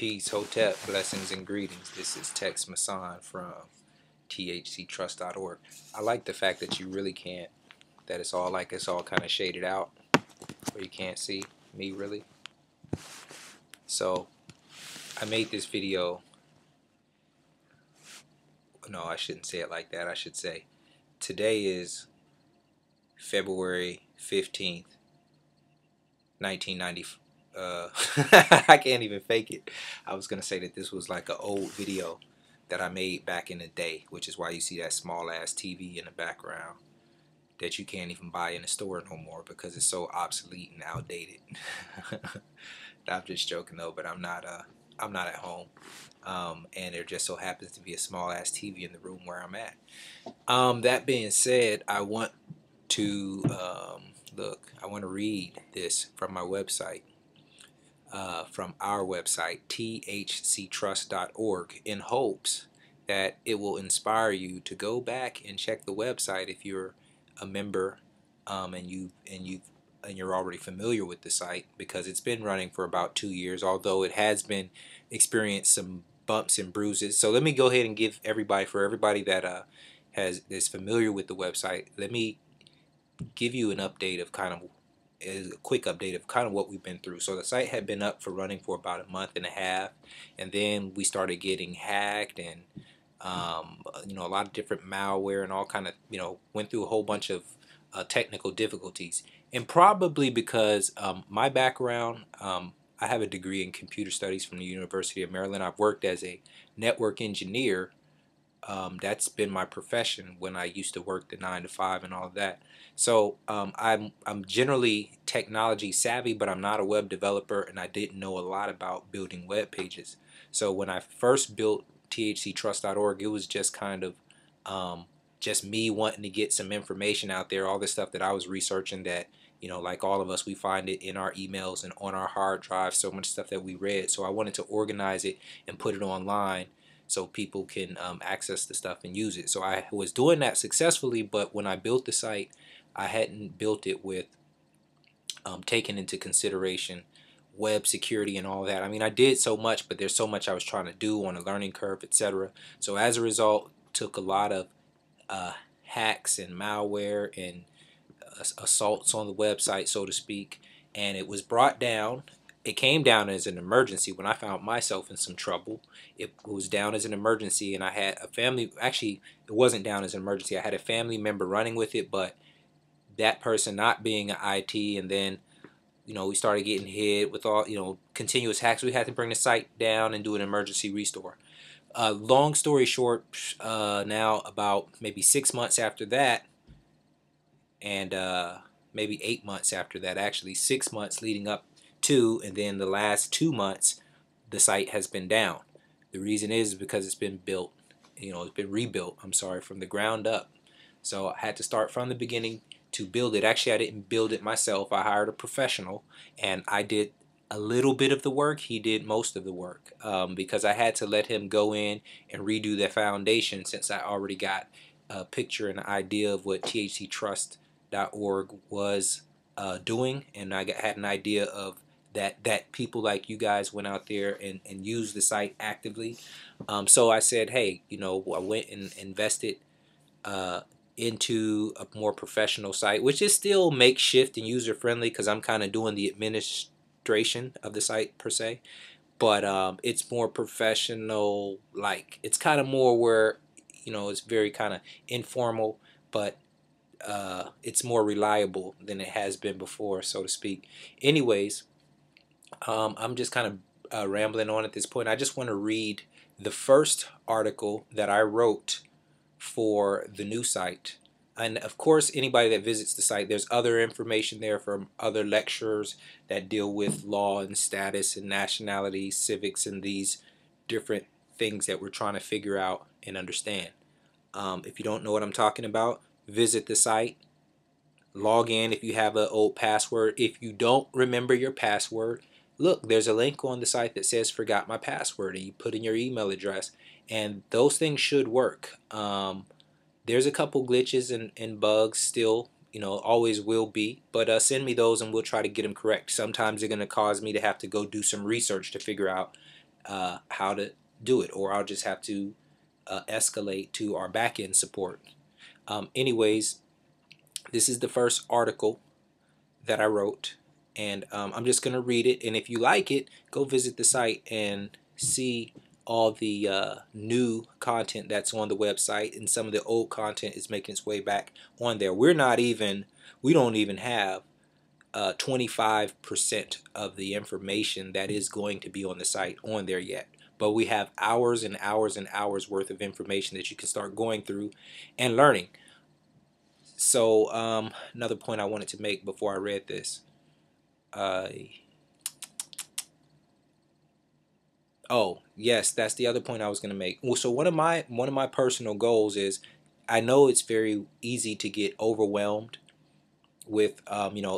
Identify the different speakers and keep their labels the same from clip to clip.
Speaker 1: Peace, Hotep, blessings and greetings. This is Tex Masan from thctrust.org. I like the fact that you really can't, that it's all kind of shaded out where you can't see me really. So I made this video, no, I shouldn't say it like that. I should say today is February 15th, 1990. I can't even fake it. I was gonna say that this was like an old video that I made back in the day, which is why you see that small ass TV in the background that you can't even buy in the store no more because it's so obsolete and outdated. I'm just joking though, but I'm not at home, and there just so happens to be a small ass TV in the room where I'm at. That being said, I want to I want to read this from my website. From our website, thctrust.org, in hopes that it will inspire you to go back and check the website if you're a member, and you're already familiar with the site, because it's been running for about 2 years, although it has been experienced some bumps and bruises. So let me go ahead and give everybody that is familiar with the website, let me give you an update of a quick update of kind of what we've been through. So the site had been up for running for about a month and a half, and then we started getting hacked, and a lot of different malware and all kind of, went through a whole bunch of technical difficulties. And probably because my background, I have a degree in computer studies from the University of Maryland. I've worked as a network engineer. That's been my profession when I used to work the 9 to 5 and all of that. So I'm generally technology savvy, but I'm not a web developer, and I didn't know a lot about building web pages. So when I first built thctrust.org, it was just kind of just me wanting to get some information out there, all the stuff that I was researching that, like all of us, we find it in our emails and on our hard drive, so much stuff that we read. So I wanted to organize it and put it online so people can access the stuff and use it. So I was doing that successfully, but when I built the site, I hadn't built it with taking into consideration web security and all that. I mean, I did so much, but there's so much I was trying to do on a learning curve, etc. So as a result, took a lot of hacks and malware and assaults on the website, so to speak, and it was brought down. It came down as an emergency when I found myself in some trouble. It was down as an emergency, and I had a family, actually it wasn't down as an emergency, I had a family member running with it, but that person not being an IT, and then we started getting hit with all continuous hacks. We had to bring the site down and do an emergency restore. Long story short, now about maybe 6 months after that, and maybe 8 months after that, actually 6 months leading up to, and then the last 2 months, the site has been down. The reason is because it's been built, it's been rebuilt, I'm sorry, from the ground up. So I had to start from the beginning to build it. Actually, I didn't build it myself. I hired a professional, and I did a little bit of the work. He did most of the work, because I had to let him go in and redo the foundation, since I already got a picture and an idea of what thctrust.org was doing, and I had an idea of that people like you guys went out there and used the site actively. So I said, hey, I went and invested into a more professional site, which is still makeshift and user friendly, because I'm kind of doing the administration of the site per se, but it's more professional. Like, it's kind of more where it's very kind of informal, but it's more reliable than it has been before, so to speak. Anyways, I'm just kind of rambling on at this point. I just want to read the first article that I wrote for the new site. And of course, anybody that visits the site, there's other information there from other lecturers that deal with law and status and nationality, civics, and these different things that we're trying to figure out and understand. If you don't know what I'm talking about, visit the site, log in if you have an old password. If you don't remember your password, look, there's a link on the site that says forgot my password, and you put in your email address, and those things should work. There's a couple glitches and bugs still, always will be, but send me those and we'll try to get them correct. Sometimes they're going to cause me to have to go do some research to figure out how to do it, or I'll just have to escalate to our backend support. Anyways, this is the first article that I wrote, and I'm just going to read it. And if you like it, go visit the site and see all the new content that's on the website, and some of the old content is making its way back on there. We don't even have 25% of the information that is going to be on the site on there yet. But we have hours and hours and hours worth of information that you can start going through and learning. So another point I wanted to make before I read this. Oh yes, that's the other point I was going to make. Well, so one of my personal goals is, I know it's very easy to get overwhelmed with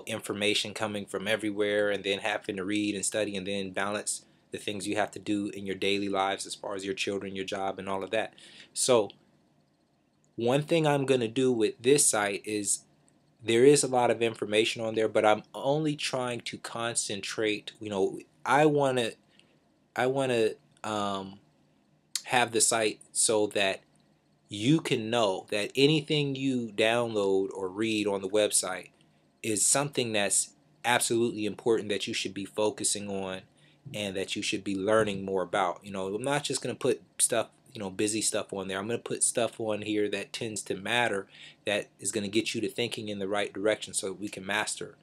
Speaker 1: information coming from everywhere, and then having to read and study and then balance the things you have to do in your daily lives as far as your children, your job, and all of that. So one thing I'm going to do with this site is, there is a lot of information on there, but I'm only trying to concentrate. I want to have the site so that you can know that anything you download or read on the website is something that's absolutely important, that you should be focusing on and that you should be learning more about. I'm not just going to put stuff, busy stuff on there. I'm going to put stuff on here that tends to matter, that is going to get you to thinking in the right direction so that we can master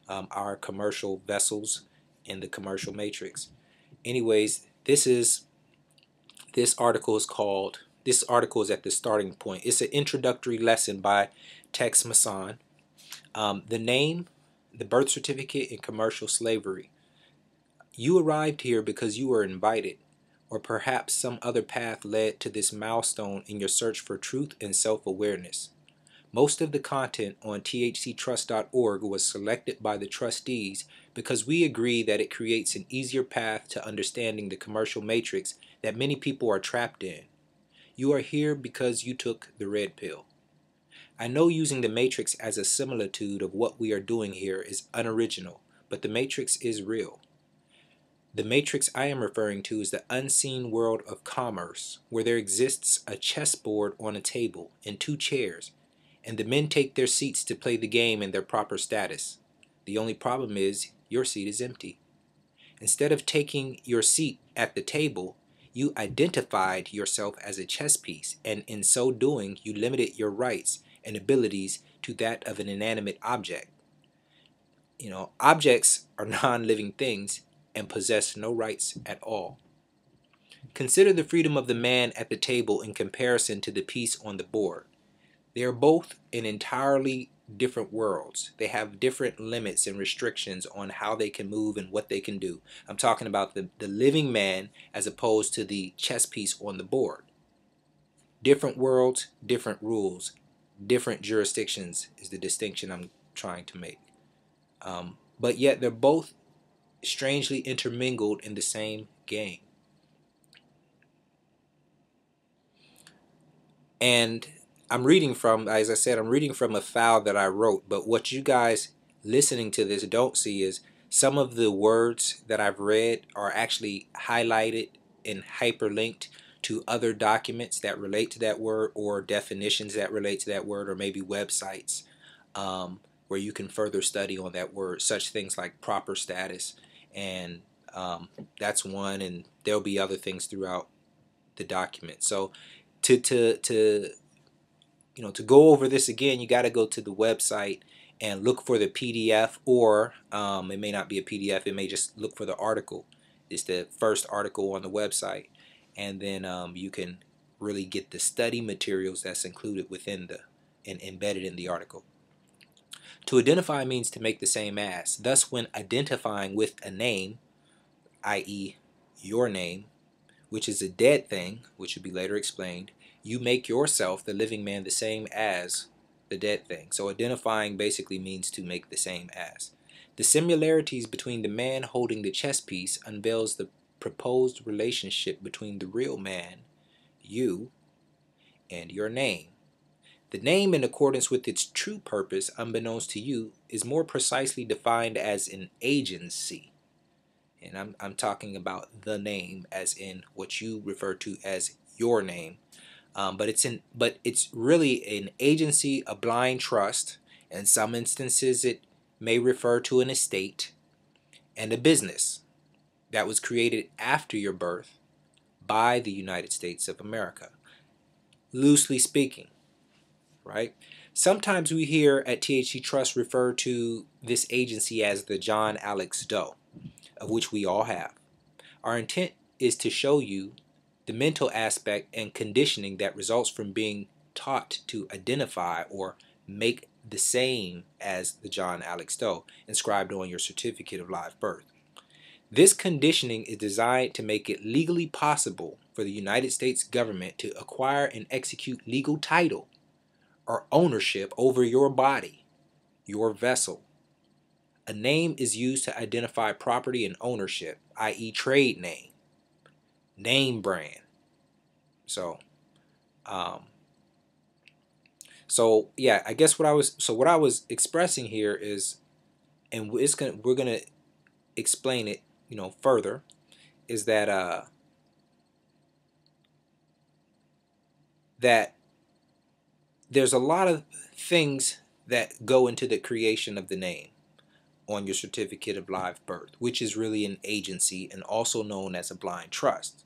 Speaker 1: our commercial vessels in the commercial matrix. Anyways, this article is at the starting point. It's an introductory lesson by Tex Masson. The name, the birth certificate, and commercial slavery. You arrived here because you were invited, or perhaps some other path led to this milestone in your search for truth and self-awareness. Most of the content on thctrust.org was selected by the trustees because we agree that it creates an easier path to understanding the commercial matrix that many people are trapped in. You are here because you took the red pill. I know using the matrix as a similitude of what we are doing here is unoriginal, but the matrix is real. The matrix I am referring to is the unseen world of commerce, where there exists a chessboard on a table and two chairs, and the men take their seats to play the game in their proper status. The only problem is, your seat is empty. Instead of taking your seat at the table, you identified yourself as a chess piece, and in so doing, you limited your rights and abilities to that of an inanimate object. Objects are non-living things and possess no rights at all. Consider the freedom of the man at the table in comparison to the piece on the board. They are both in entirely different worlds. They have different limits and restrictions on how they can move and what they can do. I'm talking about the living man as opposed to the chess piece on the board. Different worlds, different rules, different jurisdictions is the distinction I'm trying to make. But yet they're both strangely intermingled in the same game. And as I said, I'm reading from a file that I wrote, but what you guys listening to this don't see is some of the words that I've read are actually highlighted and hyperlinked to other documents that relate to that word, or definitions that relate to that word, or maybe websites where you can further study on that word, such things like proper status, and that's one, and there'll be other things throughout the document. So to go over this again, you got to go to the website and look for the PDF, or it may not be a PDF, it may just look for the article. It's the first article on the website, and then you can really get the study materials that's included within and embedded in the article. To identify means to make the same as. Thus, when identifying with a name, i.e. your name, which is a dead thing, which will be later explained, you make yourself, the living man, the same as the dead thing. So identifying basically means to make the same as. The similarities between the man holding the chess piece unveils the proposed relationship between the real man, you, and your name. The name, in accordance with its true purpose, unbeknownst to you, is more precisely defined as an agency. and I'm talking about the name as in what you refer to as your name. But it's really an agency, a blind trust. In some instances, it may refer to an estate and a business that was created after your birth by the United States of America, loosely speaking, right? Sometimes we hear at THC Trust refer to this agency as the John Alex Doe, of which we all have. Our intent is to show you the mental aspect and conditioning that results from being taught to identify or make the same as the John Alex Doe inscribed on your certificate of live birth. This conditioning is designed to make it legally possible for the United States government to acquire and execute legal title or ownership over your body, your vessel. A name is used to identify property and ownership, i.e. trade name brand. So yeah, I guess what I was expressing here is, and we're gonna explain it, further, is that that there's a lot of things that go into the creation of the name on your certificate of live birth, which is really an agency and also known as a blind trust.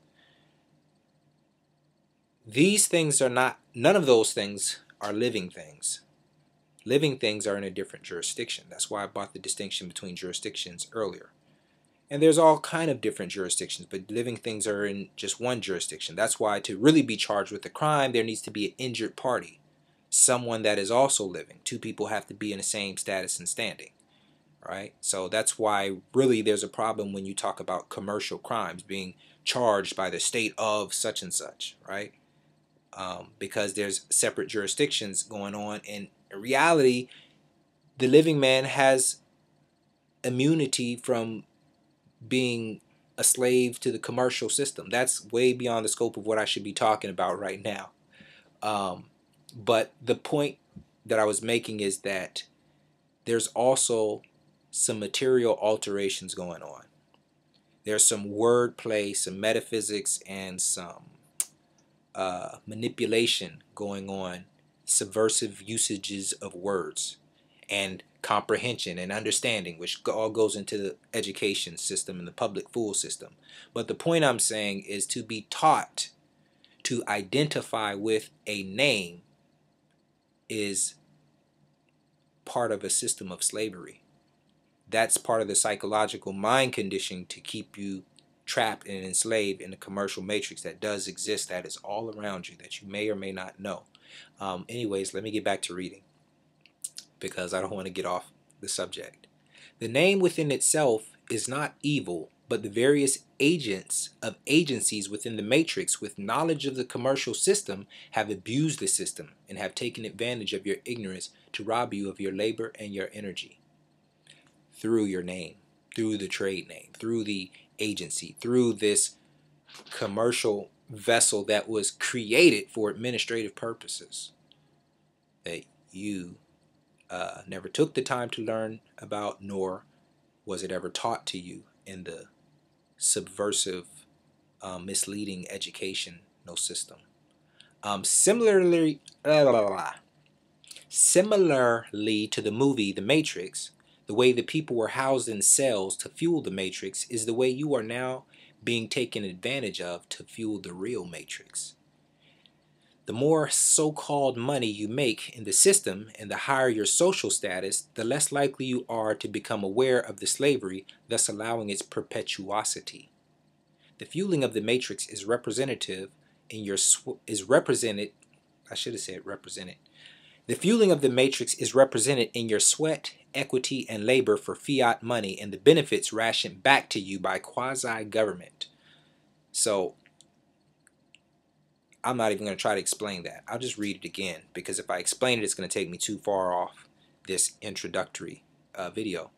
Speaker 1: These things are not, none of those things are living things. Living things are in a different jurisdiction. That's why I brought the distinction between jurisdictions earlier. And there's all kind of different jurisdictions, but living things are in just one jurisdiction. That's why to really be charged with a crime, there needs to be an injured party, someone that is also living. Two people have to be in the same status and standing, right? So that's why really there's a problem when you talk about commercial crimes being charged by the state of such and such, right? Because there's separate jurisdictions going on. And in reality, the living man has immunity from being a slave to the commercial system. That's way beyond the scope of what I should be talking about right now. But the point that I was making is that there's also some material alterations going on. There's some wordplay, some metaphysics, and some manipulation going on, subversive usages of words, and comprehension and understanding, which all goes into the education system and the public school system. But the point I'm saying is to be taught to identify with a name is part of a system of slavery. That's part of the psychological mind conditioning to keep you trapped and enslaved in the commercial matrix that does exist, that is all around you, that you may or may not know. Anyways, let me get back to reading, because I don't want to get off the subject. The name within itself is not evil, but the various agents of agencies within the matrix with knowledge of the commercial system have abused the system and have taken advantage of your ignorance to rob you of your labor and your energy through your name, through the trade name, through the agency, through this commercial vessel that was created for administrative purposes that you never took the time to learn about, nor was it ever taught to you in the subversive, misleading educational system. Similarly to the movie The Matrix, the way the people were housed in cells to fuel the Matrix is the way you are now being taken advantage of to fuel the real Matrix. The more so-called money you make in the system and the higher your social status, the less likely you are to become aware of the slavery, thus allowing its perpetuosity. The fueling of the matrix is represented. The fueling of the matrix is represented in your sweat, equity, and labor for fiat money, and the benefits rationed back to you by quasi-government. So I'm not even going to try to explain that. I'll just read it again, because if I explain it, it's going to take me too far off this introductory video.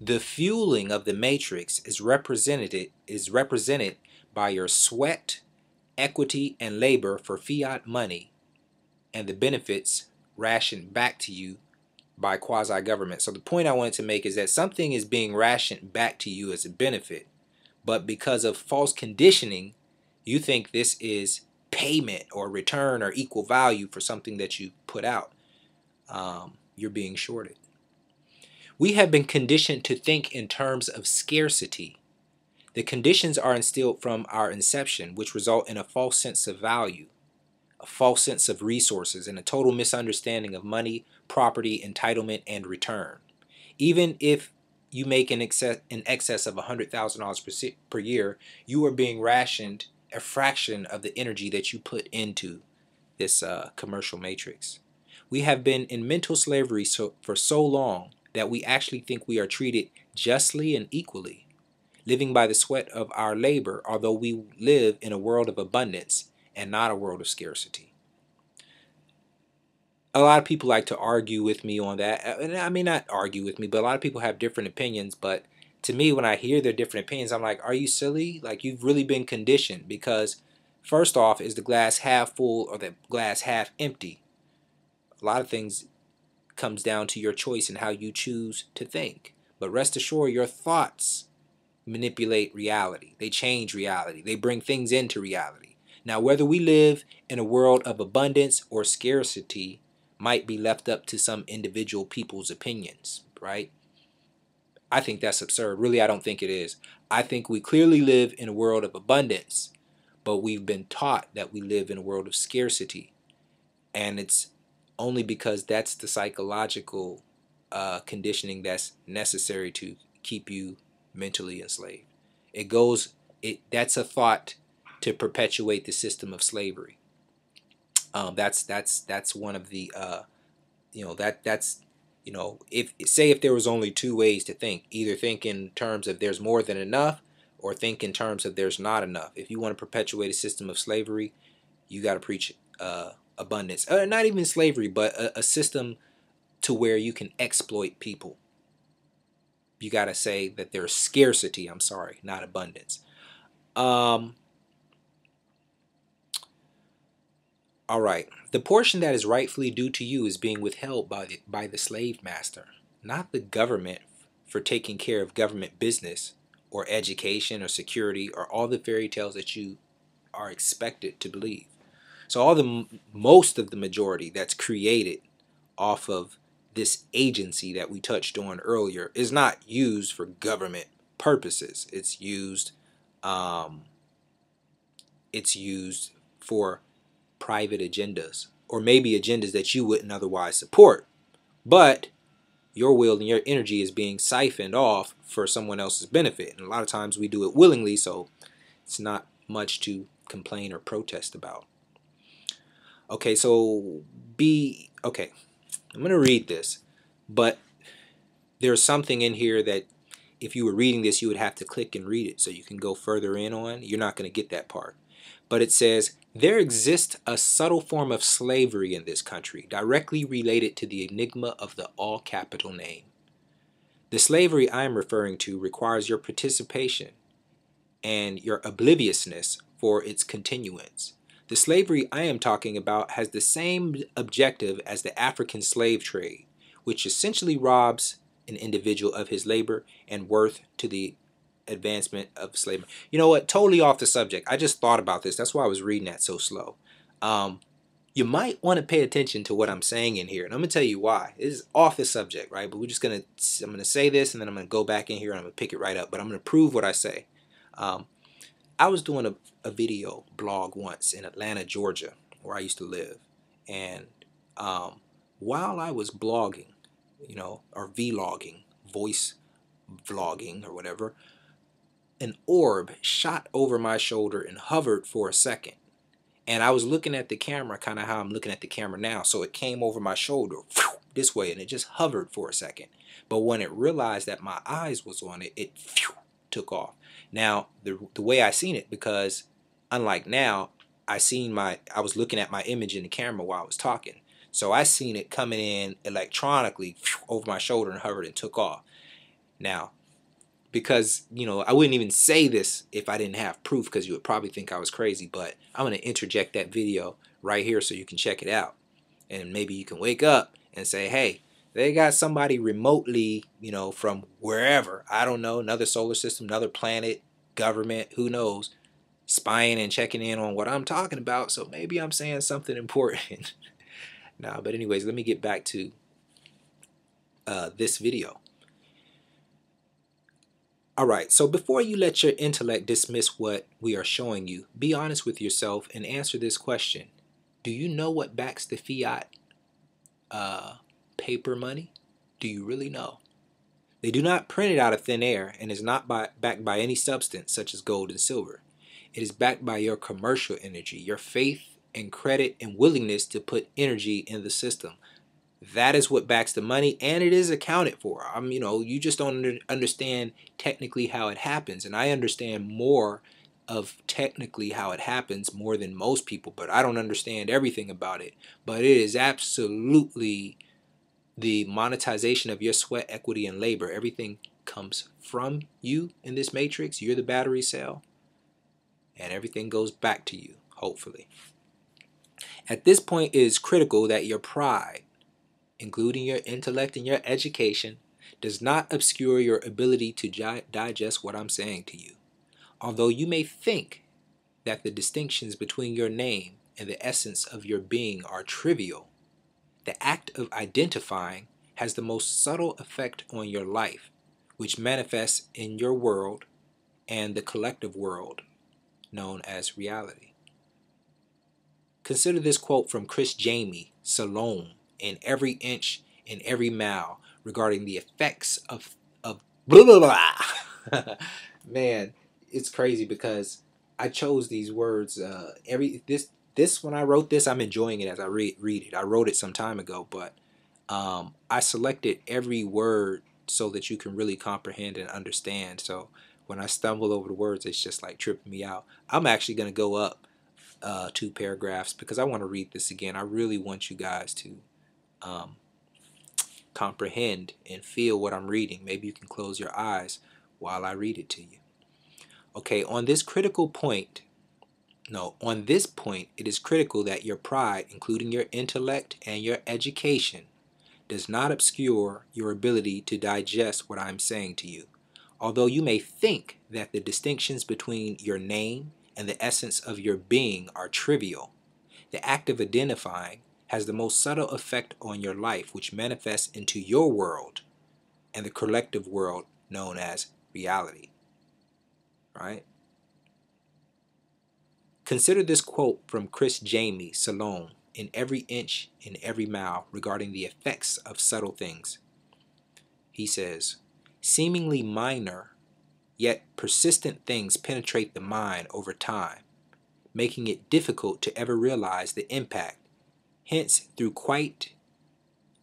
Speaker 1: The fueling of the matrix is represented by your sweat, equity, and labor for fiat money, and the benefits rationed back to you by quasi-government. So the point I wanted to make is that something is being rationed back to you as a benefit but because of false conditioning, you think this is payment or return or equal value for something that you put out. You're being shorted. We have been conditioned to think in terms of scarcity. The conditions are instilled from our inception, which result in a false sense of value, a false sense of resources, and a total misunderstanding of money, property, entitlement, and return. Even if you make in excess of $100,000 per year, you are being rationed a fraction of the energy that you put into this commercial matrix. We have been in mental slavery for so long that we actually think we are treated justly and equally, living by the sweat of our labor, although we live in a world of abundance and not a world of scarcity. A lot of people like to argue with me on that. And I mean, not argue with me, but a lot of people have different opinions. But to me, when I hear their different opinions, I'm like, are you silly? Like, you've really been conditioned. Because first off, is the glass half full or the glass half empty? A lot of things comes down to your choice and how you choose to think. But rest assured, your thoughts manipulate reality. They change reality. They bring things into reality. Now, whether we live in a world of abundance or scarcity might be left up to some individual people's opinions, right? I think that's absurd. Really, I don't think it is. I think we clearly live in a world of abundance, but we've been taught that we live in a world of scarcity. And it's only because that's the psychological conditioning that's necessary to keep you mentally enslaved. That's a thought to perpetuate the system of slavery. That's one of the if there was only two ways to think, either think in terms of there's more than enough, or think in terms of there's not enough. If you want to perpetuate a system of slavery, you got to preach abundance. Not even slavery, but a system to where you can exploit people. You got to say that there's scarcity. I'm sorry, not abundance. All right. The portion that is rightfully due to you is being withheld by the slave master, not the government, for taking care of government business or education or security or all the fairy tales that you are expected to believe. So most of the majority that's created off of this agency that we touched on earlier is not used for government purposes. It's used for private agendas, or maybe agendas that you wouldn't otherwise support, but your will and your energy is being siphoned off for someone else's benefit. And a lot of times we do it willingly, so it's not much to complain or protest about. Okay, I'm going to read this, but there's something in here that if you were reading this, you would have to click and read it so you can go further in on. You're not going to get that part. But it says, there exists a subtle form of slavery in this country, directly related to the enigma of the all-capital name. The slavery I am referring to requires your participation and your obliviousness for its continuance. The slavery I am talking about has the same objective as the African slave trade, which essentially robs an individual of his labor and worth to the advancement of slavery. You know what? Totally off the subject. I just thought about this. That's why I was reading that so slow. You might want to pay attention to what I'm saying in here, and I'm going to tell you why. It is off the subject, right? But I'm going to say this, and then I'm going to go back in here, and I'm going to pick it right up. But I'm going to prove what I say. I was doing a video blog once in Atlanta, Georgia, where I used to live. And while I was blogging, or vlogging, voice vlogging or whatever, an orb shot over my shoulder and hovered for a second. And I was looking at the camera kind of how I'm looking at the camera now. So it came over my shoulder this way, and it just hovered for a second. But when it realized that my eyes was on it, it took off. Now, the way I seen it, because unlike now, I was looking at my image in the camera while I was talking. So I seen it coming in electronically over my shoulder and hovered and took off. Now, because, I wouldn't even say this if I didn't have proof, because you would probably think I was crazy, but I'm going to interject that video right here so you can check it out. And maybe you can wake up and say, hey, they got somebody remotely, from wherever, I don't know, another solar system, another planet, government, who knows, spying and checking in on what I'm talking about. So maybe I'm saying something important. Nah, but anyways, let me get back to this video. Alright, so before you let your intellect dismiss what we are showing you, be honest with yourself and answer this question. Do you know what backs the fiat paper money? Do you really know? They do not print it out of thin air and is not backed by any substance such as gold and silver. It is backed by your commercial energy, your faith and credit and willingness to put energy in the system. That is what backs the money, and it is accounted for. You just don't understand technically how it happens, and I understand more of technically how it happens more than most people, but I don't understand everything about it. But it is absolutely the monetization of your sweat, equity, and labor. Everything comes from you in this matrix. You're the battery cell, and everything goes back to you, hopefully. At this point, it is critical that your pride, including your intellect and your education, does not obscure your ability to digest what I'm saying to you. Although you may think that the distinctions between your name and the essence of your being are trivial, the act of identifying has the most subtle effect on your life, which manifests in your world and the collective world known as reality. Consider this quote from Chris Jamie Salome in Every Inch in Every Mile regarding the effects of blah blah blah. Man, it's crazy because I chose these words. When I wrote this, I'm enjoying it as I read it. I wrote it some time ago, but I selected every word so that you can really comprehend and understand. So when I stumble over the words, it's just like tripping me out. I'm actually going to go up 2 paragraphs because I want to read this again. I really want you guys to comprehend and feel what I'm reading. Maybe you can close your eyes while I read it to you. Okay, on this point, it is critical that your pride, including your intellect and your education, does not obscure your ability to digest what I'm saying to you. Although you may think that the distinctions between your name and the essence of your being are trivial, the act of identifying has the most subtle effect on your life, which manifests into your world and the collective world known as reality. Right? Consider this quote from Chris Jamie Salome in Every Inch in Every Mile regarding the effects of subtle things. He says, seemingly minor yet persistent things penetrate the mind over time, making it difficult to ever realize the impact. Hence, through quite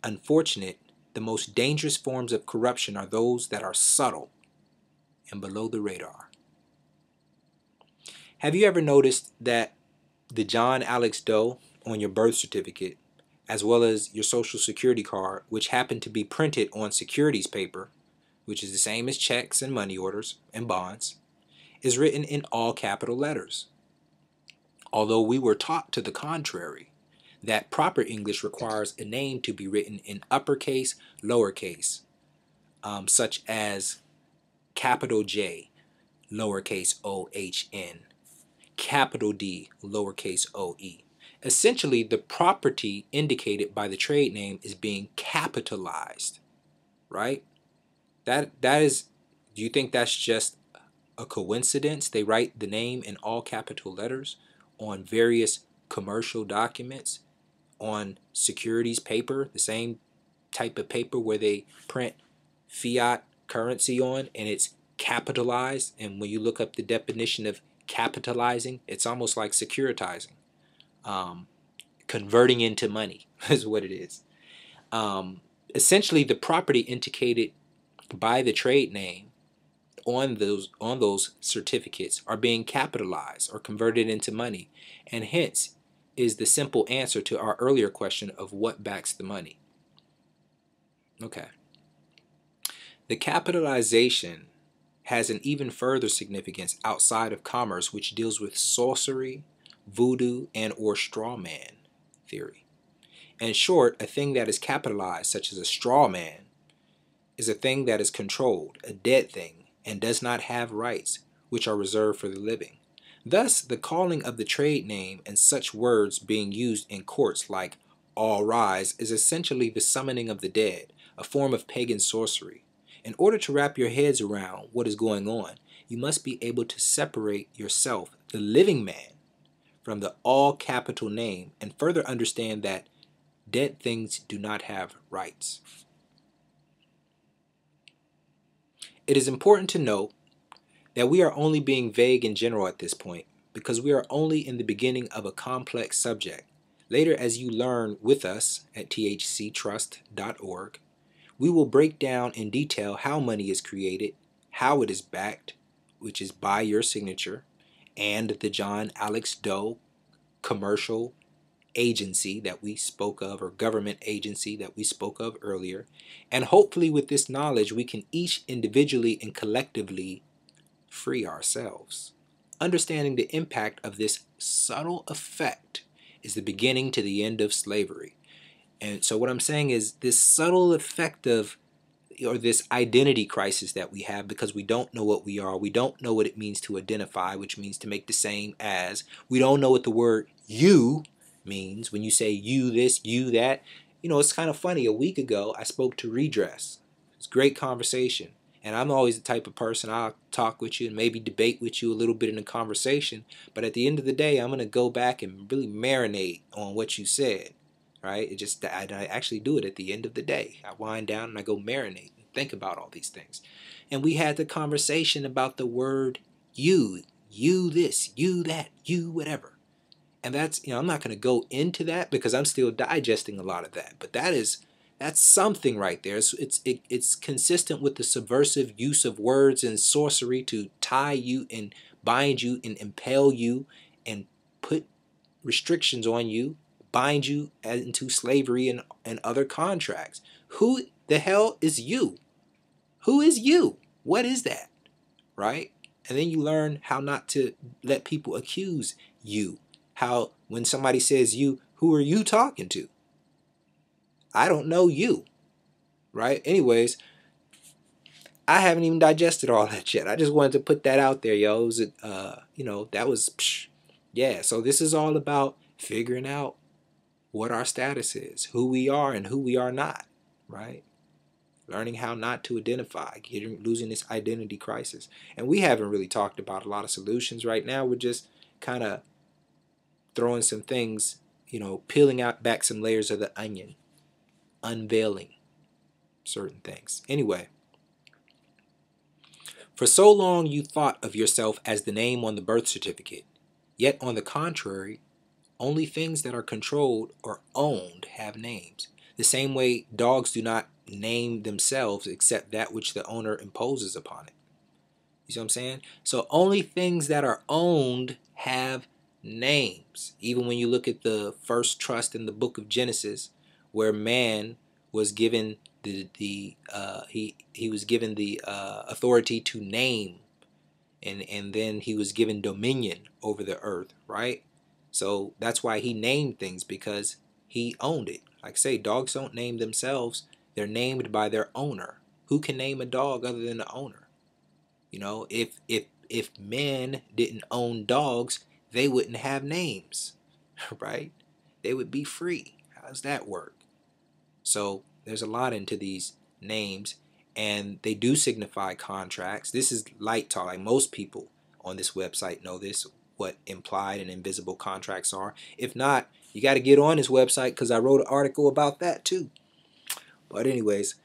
Speaker 1: unfortunate, the most dangerous forms of corruption are those that are subtle and below the radar. Have you ever noticed that the John Alex Doe on your birth certificate, as well as your social security card, which happen to be printed on securities paper, which is the same as checks and money orders and bonds, is written in all capital letters? Although we were taught to the contrary, that proper English requires a name to be written in uppercase, lowercase, such as capital J, lowercase o-h-n, capital D, lowercase o-e. Essentially, the property indicated by the trade name is being capitalized, right? That is, do you think that's just a coincidence? They write the name in all capital letters on various commercial documents, on securities paper, the same type of paper where they print fiat currency on, and it's capitalized. And when you look up the definition of capitalizing, it's almost like securitizing, converting into money is what it is. Essentially, the property indicated by the trade name on those certificates are being capitalized or converted into money, and hence is the simple answer to our earlier question of what backs the money. Okay. The capitalization has an even further significance outside of commerce, which deals with sorcery, voodoo, and or straw man theory. In short, a thing that is capitalized, such as a straw man, is a thing that is controlled, a dead thing, and does not have rights, which are reserved for the living. Thus, the calling of the trade name and such words being used in courts like all rise is essentially the summoning of the dead, a form of pagan sorcery. In order to wrap your heads around what is going on, you must be able to separate yourself, the living man, from the all capital name and further understand that dead things do not have rights. It is important to note that we are only being vague in general at this point because we are only in the beginning of a complex subject. Later, as you learn with us at thctrust.org, we will break down in detail how money is created, how it is backed, which is by your signature, and the John Alex Doe commercial agency that we spoke of, or government agency that we spoke of earlier. And hopefully with this knowledge, we can each individually and collectively free ourselves. Understanding the impact of this subtle effect is the beginning to the end of slavery. And so what I'm saying is this subtle effect of, or this identity crisis that we have because we don't know what we are. We don't know what it means to identify, which means to make the same as. We don't know what the word you means when you say you this, you that. You know, it's kind of funny. A week ago, I spoke to Redress. It's a great conversation. And I'm always the type of person, I'll talk with you and maybe debate with you a little bit in a conversation. But at the end of the day, I'm going to go back and really marinate on what you said. Right? It just, I actually do it at the end of the day. I wind down and I go marinate and think about all these things. And we had the conversation about the word you this, you that, you whatever. And that's, I'm not going to go into that because I'm still digesting a lot of that. But that's something right there. It's consistent with the subversive use of words and sorcery to tie you and bind you and impale you and put restrictions on you, bind you into slavery and other contracts. Who the hell is you? Who is you? What is that? Right? And then you learn how not to let people accuse you. How when somebody says you, who are you talking to? I don't know you. Right? Anyways, I haven't even digested all that yet. I just wanted to put that out there, yo. It was, that was, yeah. So this is all about figuring out what our status is, who we are and who we are not, right? Learning how not to identify, losing this identity crisis. And we haven't really talked about a lot of solutions right now. We're just kind of throwing some things, peeling out back some layers of the onion, unveiling certain things. Anyway, for so long you thought of yourself as the name on the birth certificate, yet on the contrary, only things that are controlled or owned have names. The same way dogs do not name themselves except that which the owner imposes upon it. You see what I'm saying? So only things that are owned have names. Even when you look at the first trust in the book of Genesis, where man was given he was given the authority to name, and then he was given dominion over the earth, right? So that's why he named things, because he owned it. Like I say, dogs don't name themselves. They're named by their owner. Who can name a dog other than the owner? If men didn't own dogs, they wouldn't have names, right? They would be free. How does that work? So there's a lot into these names, and they do signify contracts. This is light talk. Like most people on this website know this, what implied and invisible contracts are. If not, you got to get on this website because I wrote an article about that too. But anyways,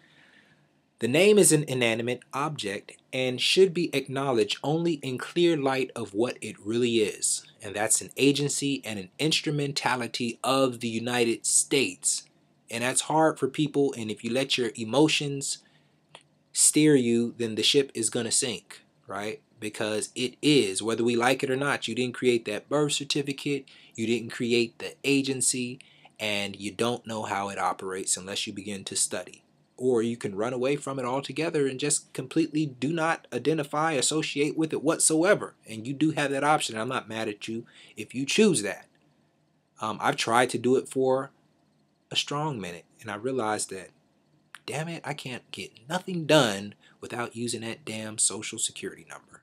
Speaker 1: the name is an inanimate object and should be acknowledged only in clear light of what it really is. And that's an agency and an instrumentality of the United States. And that's hard for people, and if you let your emotions steer you, then the ship is going to sink, right? Because it is, whether we like it or not. You didn't create that birth certificate, you didn't create the agency, and you don't know how it operates unless you begin to study. Or you can run away from it altogether and just completely do not identify, associate with it whatsoever. And you do have that option. I'm not mad at you if you choose that. I've tried to do it for a strong minute, and I realized that, damn it, I can't get nothing done without using that damn social security number.